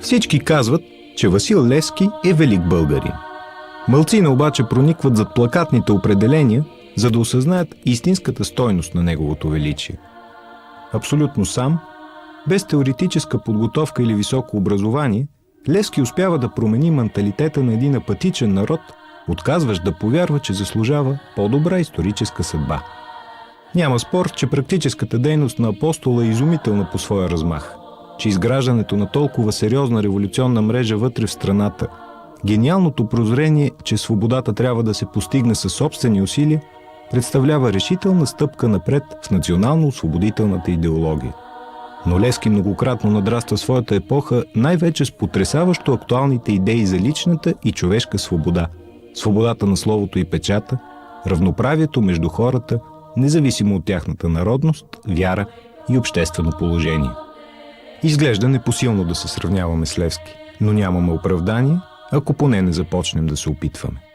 Всички казват, че Васил Левски е велик българин. Малцина обаче проникват зад плакатните определения, за да осъзнаят истинската стойност на неговото величие. Абсолютно сам, без теоретическа подготовка или високо образование, Левски успява да промени менталитета на един апатичен народ, отказващ да повярва, че заслужава по-добра историческа съдба. Няма спор, че практическата дейност на апостола е изумителна по своя размах, че изграждането на толкова сериозна революционна мрежа вътре в страната, гениалното прозрение, че свободата трябва да се постигне със собствени усилия, представлява решителна стъпка напред в национално-освободителната идеология. Но Левски многократно надраства своята епоха най-вече с потресаващо актуалните идеи за личната и човешка свобода, свободата на словото и печата, равноправието между хората, независимо от тяхната народност, вяра и обществено положение. Изглежда непосилно да се сравняваме с Левски, но нямаме оправдание, ако поне не започнем да се опитваме.